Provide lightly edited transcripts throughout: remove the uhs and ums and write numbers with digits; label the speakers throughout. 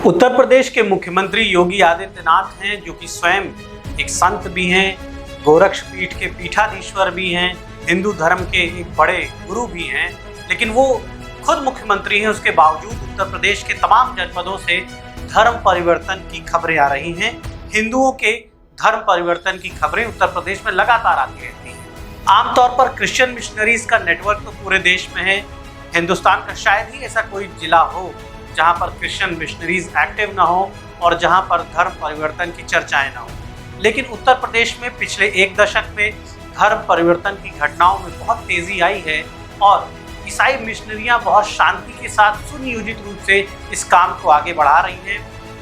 Speaker 1: उत्तर प्रदेश के मुख्यमंत्री योगी आदित्यनाथ हैं, जो कि स्वयं एक संत भी हैं, गोरक्ष पीठ के पीठाधीश्वर भी हैं, हिंदू धर्म के एक बड़े गुरु भी हैं, लेकिन वो खुद मुख्यमंत्री हैं। उसके बावजूद उत्तर प्रदेश के तमाम जनपदों से धर्म परिवर्तन की खबरें आ रही हैं। हिंदुओं के धर्म परिवर्तन की खबरें उत्तर प्रदेश में लगातार आती रहती हैं। आमतौर पर क्रिश्चियन मिशनरीज का नेटवर्क तो पूरे देश में है। हिंदुस्तान का शायद ही ऐसा कोई जिला हो जहां पर क्रिश्चियन मिशनरीज एक्टिव ना हो और जहां पर धर्म परिवर्तन की चर्चाएं ना हो। लेकिन उत्तर प्रदेश में पिछले एक दशक में धर्म परिवर्तन की घटनाओं में बहुत तेजी आई है और ईसाई मिशनरियां बहुत शांति के साथ सुनियोजित रूप से इस काम को आगे बढ़ा रही हैं।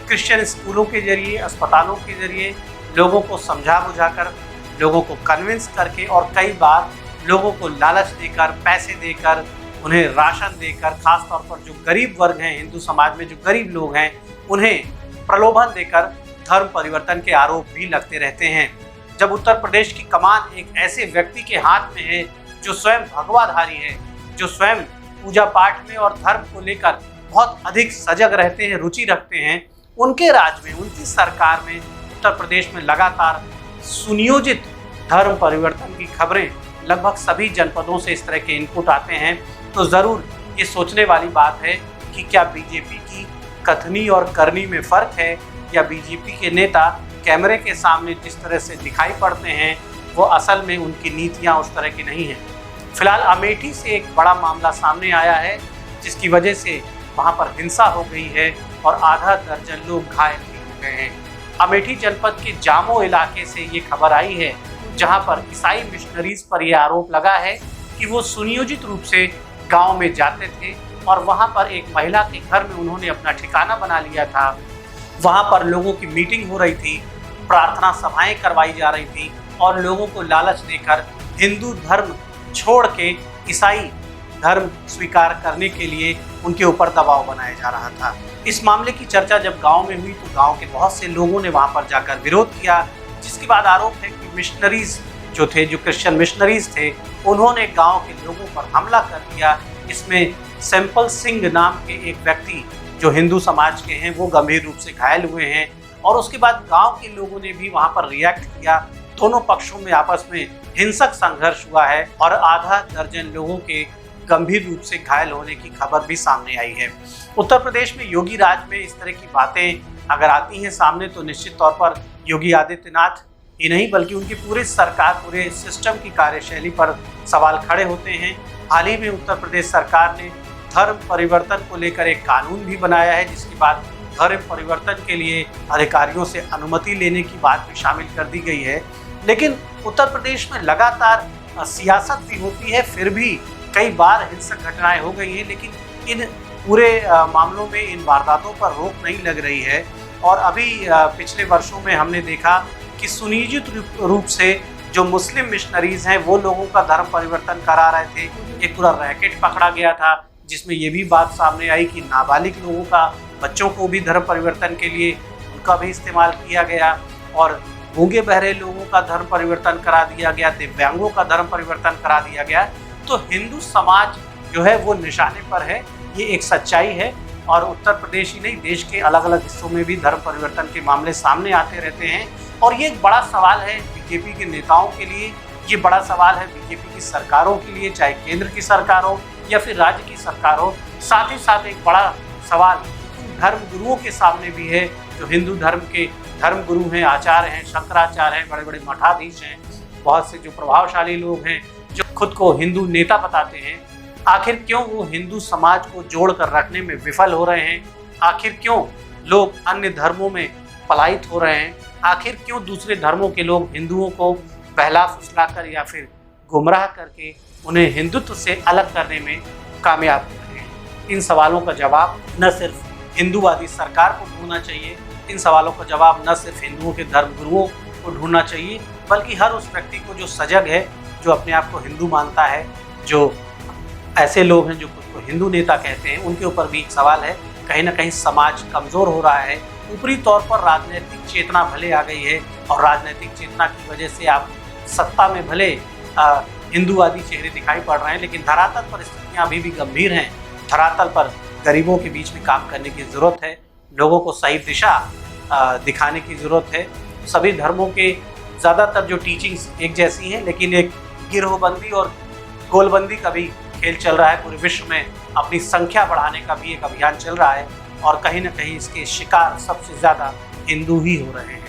Speaker 1: क्रिश्चियन स्कूलों के जरिए, अस्पतालों के जरिए लोगों को समझा बुझाकर, लोगों को कन्विंस करके और कई बार लोगों को लालच देकर, पैसे देकर, उन्हें राशन देकर, खासतौर पर जो गरीब वर्ग हैं, हिंदू समाज में जो गरीब लोग हैं, उन्हें प्रलोभन देकर धर्म परिवर्तन के आरोप भी लगते रहते हैं। जब उत्तर प्रदेश की कमान एक ऐसे व्यक्ति के हाथ में है जो स्वयं भगवाधारी है, जो स्वयं पूजा पाठ में और धर्म को लेकर बहुत अधिक सजग रहते हैं, रुचि रखते हैं, उनके राज में, उनकी सरकार में उत्तर प्रदेश में लगातार सुनियोजित धर्म परिवर्तन की खबरें लगभग सभी जनपदों से इस तरह के इनपुट आते हैं। तो ज़रूर ये सोचने वाली बात है कि क्या बीजेपी की कथनी और करनी में फ़र्क है, या बीजेपी के नेता कैमरे के सामने जिस तरह से दिखाई पड़ते हैं वो असल में उनकी नीतियां उस तरह की नहीं हैं। फिलहाल अमेठी से एक बड़ा मामला सामने आया है जिसकी वजह से वहां पर हिंसा हो गई है और आधा दर्जन लोग घायल भी हो गए हैं। अमेठी जनपद के जामो इलाके से ये खबर आई है, जहां पर ईसाई मिशनरीज पर यह आरोप लगा है कि वो सुनियोजित रूप से गांव में जाते थे और वहां पर एक महिला के घर में उन्होंने अपना ठिकाना बना लिया था। वहां पर लोगों की मीटिंग हो रही थी, प्रार्थना सभाएं करवाई जा रही थी और लोगों को लालच देकर हिंदू धर्म छोड़ के ईसाई धर्म स्वीकार करने के लिए उनके ऊपर दबाव बनाया जा रहा था। इस मामले की चर्चा जब गांव में हुई तो गांव के बहुत से लोगों ने वहां पर जाकर विरोध किया, जिसके बाद आरोप है कि मिशनरीज जो थे, जो क्रिश्चियन मिशनरीज थे, उन्होंने गांव के लोगों पर हमला कर दिया। इसमें सैंपल सिंह नाम के एक व्यक्ति जो हिंदू समाज के हैं वो गंभीर रूप से घायल हुए हैं और उसके बाद गांव के लोगों ने भी वहां पर रिएक्ट किया। दोनों पक्षों में आपस में हिंसक संघर्ष हुआ है और आधा दर्जन लोगों के गंभीर रूप से घायल होने की खबर भी सामने आई है। उत्तर प्रदेश में योगी राज में इस तरह की बातें अगर आती हैं सामने तो निश्चित तौर पर योगी आदित्यनाथ ही नहीं बल्कि उनकी पूरी सरकार, पूरे सिस्टम की कार्यशैली पर सवाल खड़े होते हैं। हाल ही में उत्तर प्रदेश सरकार ने धर्म परिवर्तन को लेकर एक कानून भी बनाया है, जिसके बाद धर्म परिवर्तन के लिए अधिकारियों से अनुमति लेने की बात भी शामिल कर दी गई है। लेकिन उत्तर प्रदेश में लगातार सियासत भी होती है, फिर भी कई बार हिंसक घटनाएं हो गई हैं, लेकिन इन पूरे मामलों में, इन वारदातों पर रोक नहीं लग रही है। और अभी पिछले वर्षों में हमने देखा कि सुनियोजित रूप से जो मुस्लिम मिशनरीज हैं वो लोगों का धर्म परिवर्तन करा रहे थे। एक पूरा रैकेट पकड़ा गया था जिसमें ये भी बात सामने आई कि नाबालिग लोगों का, बच्चों को भी धर्म परिवर्तन के लिए उनका भी इस्तेमाल किया गया और गूंगे बहरे लोगों का धर्म परिवर्तन करा दिया गया, दिव्यांगों का धर्म परिवर्तन करा दिया गया। तो हिंदू समाज जो है वो निशाने पर है, ये एक सच्चाई है। और उत्तर प्रदेश ही नहीं, देश के अलग अलग हिस्सों में भी धर्म परिवर्तन के मामले सामने आते रहते हैं और ये एक बड़ा सवाल है बीजेपी के नेताओं के लिए, ये बड़ा सवाल है बीजेपी की सरकारों के लिए, चाहे केंद्र की सरकार हो या फिर राज्य की सरकार हो। साथ ही साथ एक बड़ा सवाल उन धर्म गुरुओं के सामने भी है जो हिंदू धर्म के धर्म गुरु हैं, आचार्य हैं, शंकराचार्य हैं, बड़े बड़े मठाधीश हैं, बहुत से जो प्रभावशाली लोग हैं जो खुद को हिंदू नेता बताते हैं। आखिर क्यों वो हिंदू समाज को जोड़ कर रखने में विफल हो रहे हैं? आखिर क्यों लोग अन्य धर्मों में पलायित हो रहे हैं? आखिर क्यों दूसरे धर्मों के लोग हिंदुओं को बहला फुसला कर या फिर गुमराह करके उन्हें हिंदुत्व से अलग करने में कामयाब हो रहे हैं? इन सवालों का जवाब न सिर्फ हिंदूवादी सरकार को ढूंढना चाहिए, इन सवालों का जवाब न सिर्फ हिंदुओं के धर्म गुरुओं को ढूंढना चाहिए, बल्कि हर उस व्यक्ति को जो सजग है, जो अपने आप को हिंदू मानता है, जो ऐसे लोग हैं जो खुद को हिंदू नेता कहते हैं, उनके ऊपर भी एक सवाल है। कहीं ना कहीं समाज कमज़ोर हो रहा है। ऊपरी तौर पर राजनीतिक चेतना भले आ गई है और राजनीतिक चेतना की वजह से आप सत्ता में भले हिंदूवादी चेहरे दिखाई पड़ रहे हैं, लेकिन धरातल पर स्थितियाँ अभी भी गंभीर हैं। धरातल पर गरीबों के बीच में काम करने की ज़रूरत है। लोगों को सही दिशा दिखाने की ज़रूरत है। सभी धर्मों के ज़्यादातर जो टीचिंग्स एक जैसी हैं, लेकिन एक गिरोहबंदी और गोलबंदी का भी खेल चल रहा है। पूरे विश्व में अपनी संख्या बढ़ाने का भी एक अभियान चल रहा है और कहीं ना कहीं इसके शिकार सबसे ज़्यादा हिंदू ही हो रहे हैं।